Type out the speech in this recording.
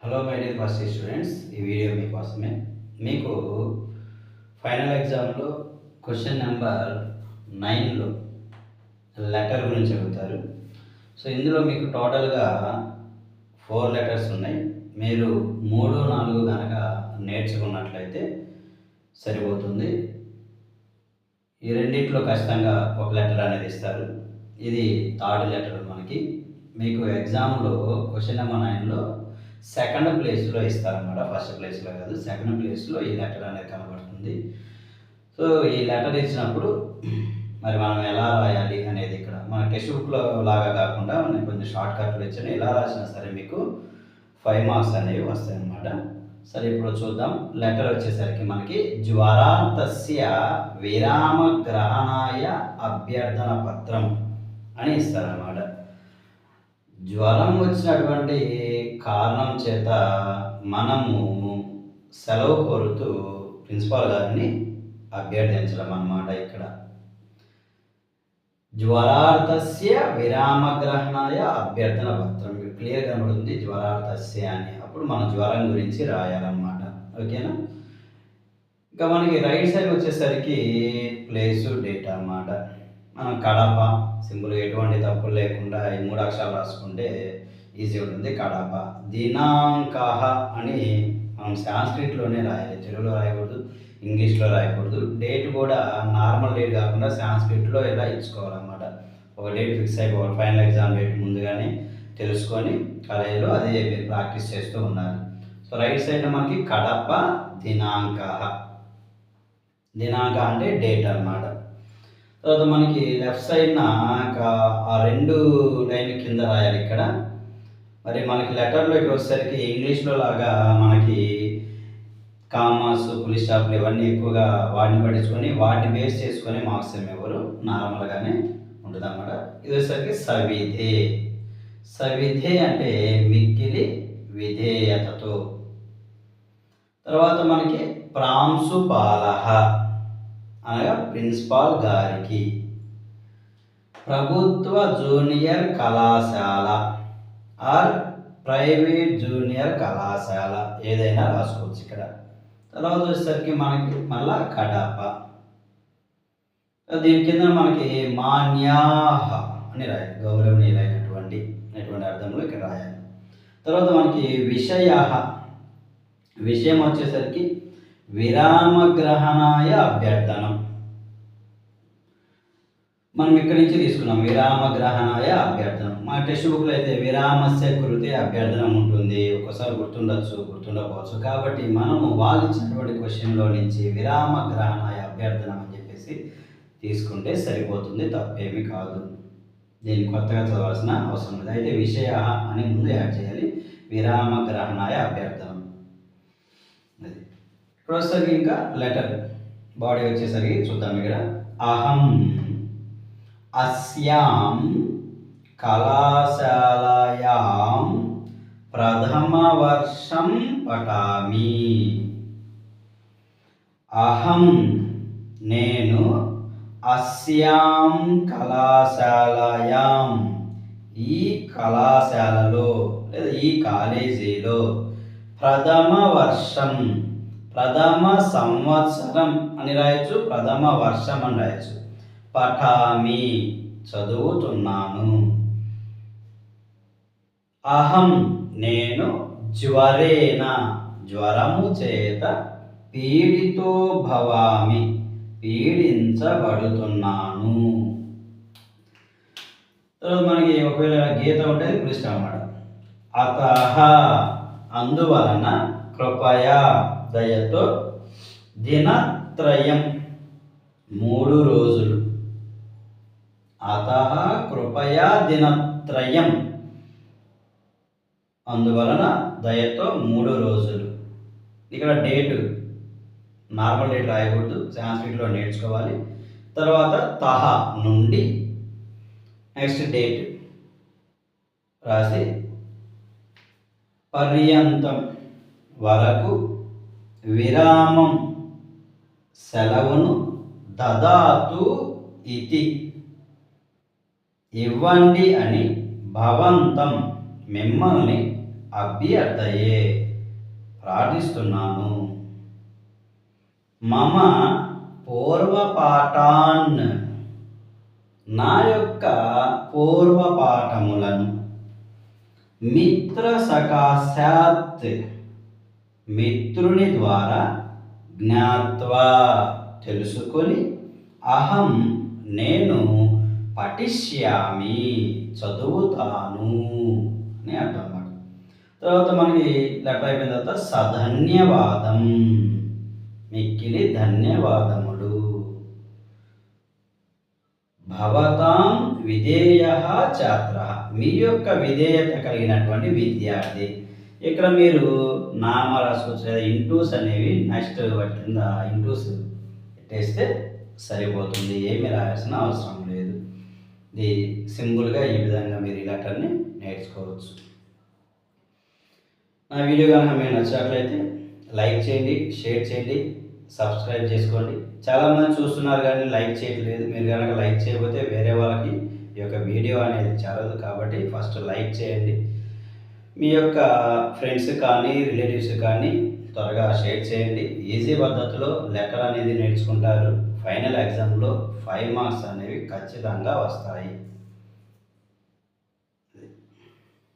Hello my dear first students, ఈ video మీకోసమే. మీకు ఫైనల్ ఎగ్జామ్లో క్వశ్చన్ నెంబర్ 9లో లెటర్ గురించి అడుగుతారు. సో ఇందులో మీకు టోటల్గా 4 లెటర్స్ ఉన్నాయి. మీరు 3, 4 కనుక నేర్చుకున్నట్లయితే సరిపోతుంది. ఈ రెండిట్లో ఖచ్చితంగా ఒక లెటర్ అనేది ఇస్తారు. ఇది థర్డ్ లెటర్. మీకు ఎగ్జామ్లో క్వశ్చన్ నెంబర్ 9లో సెకండ్ ప్లేస్లో ఇస్తారన్నమాట. ఫస్ట్ ప్లేస్లో కాదు, సెకండ్ ప్లేస్లో ఈ లెటర్ అనేది కనబడుతుంది. సో ఈ లెటర్ ఇచ్చినప్పుడు మరి మనం ఎలా రాయాలి అనేది ఇక్కడ మన టెక్స్ట్ బుక్లో లాగా కాకుండా నేను కొంచెం షార్ట్ కట్లు ఇచ్చాను. ఎలా రాసినా సరే మీకు 5 మార్క్స్ అనేవి వస్తాయి అన్నమాట. సరే, ఇప్పుడు చూద్దాం. లెటర్ వచ్చేసరికి మనకి జ్వరాంతస్య విరామగ్రహణాయ అభ్యర్థన పత్రం అని ఇస్తారన్నమాట. జ్వరం వచ్చినటువంటి కారణం చేత మనము సెలవు కోరుతూ ప్రిన్సిపాల్ గారిని అభ్యర్థించడం అన్నమాట. ఇక్కడ జ్వరార్థస్య విరామగ్రహణాయ అభ్యర్థన పత్రం క్లియర్ కనబడుతుంది, జ్వరార్థస్య అని. అప్పుడు మనం జ్వరం గురించి రాయాలన్నమాట. ఓకేనా? ఇంకా మనకి రైట్ సైడ్ వచ్చేసరికి ప్లేసు, డేట్ అన్నమాట. మనం కడప సింపుల్, ఎటువంటి తప్పులు లేకుండా ఈ 3 అక్షరాలు రాసుకుంటే ఈజీ ఉంటుంది. కడప. దినాంక అని మనం సాంస్క్రిట్లోనే రాయాలి, తెలుగులో రాయకూడదు, ఇంగ్లీష్లో రాయకూడదు. డేట్ కూడా నార్మల్ డేట్ కాకుండా సాంస్క్రిట్లో ఇలా ఇచ్చుకోవాలన్నమాట. ఒక డేట్ ఫిక్స్ అయిపోవాలి. ఫైనల్ ఎగ్జామ్ డేట్ ముందుగానే తెలుసుకొని కాలేజీలో అదే మీరు ప్రాక్టీస్ చేస్తూ ఉండాలి. సో రైట్ సైడ్ మనకి కడప దినాంక. దినాంక అంటే డేట్ అన్నమాట. తర్వాత మనకి లెఫ్ట్ సైడ్న ఆ 2 లైన్ల కింద రాయాలి ఇక్కడ. మరి మనకి లెటర్లో ఇక్కడ వచ్చేసరికి ఇంగ్లీష్లో లాగా మనకి కామాస్, పులి స్టాప్లు ఇవన్నీ ఎక్కువగా వాటిని పట్టించుకొని వాటిని బేస్ చేసుకొని మార్క్స్ ఏమి ఎవరు నార్మల్గానే ఉంటుంది అన్నమాట. ఇది వచ్చేసరికి సవిధే. సవిధే అంటే మిక్కిలి విధేయతతో. తర్వాత మనకి ప్రాంశుపాలః అనగా ప్రిన్సిపాల్ గారికి. ప్రభుత్వ జూనియర్ కళాశాల ఆర్ ప్రైవేట్ జూనియర్ కళాశాల ఏదైనా రాసుకోవచ్చు ఇక్కడ. తర్వాత వచ్చేసరికి మనకి మళ్ళా కడప. దీని కింద మనకి మాన్యాహ అని రాయాలి, గౌరవనీయులైనటువంటి అర్థంలో ఇక్కడ రాయాలి. తర్వాత మనకి విషయః. విషయం వచ్చేసరికి విరామగ్రహణాయ అభ్యర్థనం. మనం ఇక్కడి నుంచి తీసుకున్నాం, విరామగ్రహణాయ అభ్యర్థనం. మన టెక్స్ట్ బుక్లో అయితే విరామస్య కృతే అభ్యర్థనం ఉంటుంది. ఒక్కసారి గుర్తుండొచ్చు, గుర్తుండకపోవచ్చు. కాబట్టి మనము వాళ్ళు ఇచ్చినటువంటి క్వశ్చన్లో నుంచి విరామగ్రహణాయ అభ్యర్థనం అని చెప్పేసి తీసుకుంటే సరిపోతుంది, తప్పేమీ కాదు. దీన్ని కొత్తగా చదవాల్సిన అవసరం లేదు. అయితే విషయ అని ముందు యాడ్ చేయాలి, విరామగ్రహణాయ అభ్యర్థనం. అది ఇప్పుడు వచ్చేసరికి ఇంకా లెటర్ బాడీ వచ్చేసరికి చూద్దాం. ఇక్కడ అహం అస్యాం కళాశాలాయాం ప్రథమ వర్షం పఠామి. అహం నేను, అస్యాం కళాశాలాయాం ఈ కళాశాలలో లేదా ఈ కాలేజీలో, ప్రథమ వర్షం ప్రథమ సంవత్సరం అని రాయొచ్చు, ప్రథమ వర్షం అని రాయొచ్చు. పఠామి చదువుతున్నాను. అహం నేను, జ్వరేణ జ్వరము చేత, పీడితో భవామి పీడించబడుతున్నాను. తర్వాత మనకి ఒకవేళ గీత ఉంటే పులిస్టాప్ అన్నమాట. అతః అందువలన, కృపయా దయతో, దినత్రయం 3 రోజులు. అతః కృపయా దినత్రయం అందువలన దయతో 3 రోజులు. ఇక్కడ డేటు నార్మల్ డేట్ రాయకూడదు, సాంస్క్రిట్లో నేర్చుకోవాలి. తర్వాత తహ నుండి నెక్స్ట్ డేట్ రాసి పర్యంతం వరకు, విరామం సెలవును, దదాతు ఇతి ఇవ్వండి అని, భవంతం మిమ్మల్ని, అభ్యర్థయే ప్రార్థిస్తున్నాను. మమ పూర్వపాఠాన్ నా యొక్క పూర్వపాఠములను మిత్ర సకాశాత్ మిత్రుని ద్వారా జ్ఞాత్వా తెలుసుకొని అహం నేను పఠిష్యామి చదువుతాను అని అర్థం అన్నమాట. తర్వాత మనకి లెటర్ అయిపోయిన తర్వాత సధన్యవాదం మిక్కిలి ధన్యవాదములు. భవతాం విధేయ ఛాత్ర మీ యొక్క విధేయత కలిగినటువంటి విద్యార్థి. ఇక్కడ మీరు నామ రాసుకోవచ్చు లేదా ఇంటూస్ అనేవి నెక్స్ట్ వాటి కింద ఇంటూస్ పెట్టేస్తే సరిపోతుంది, ఏమి రాయాల్సిన అవసరం లేదు. ఇది సింపుల్గా ఈ విధంగా మీరు ఈ లెటర్ని నేర్చుకోవచ్చు. నా వీడియో కనుక మీకు నచ్చినట్లయితే లైక్ చేయండి, షేర్ చేయండి, సబ్స్క్రైబ్ చేసుకోండి. చాలామంది చూస్తున్నారు కానీ లైక్ చేయట్లేదు. మీరు కనుక లైక్ చేయకపోతే వేరే వాళ్ళకి ఈ యొక్క వీడియో అనేది చాలదు. కాబట్టి ఫస్ట్ లైక్ చేయండి. మీ యొక్క ఫ్రెండ్స్ కానీ రిలేటివ్స్ కానీ త్వరగా షేర్ చేయండి. ఈజీ పద్ధతిలో లెటర్ అనేది నేర్చుకుంటారు. ఫైనల్ ఎగ్జామ్లో 5 మార్క్స్ అనేవి ఖచ్చితంగా వస్తాయి.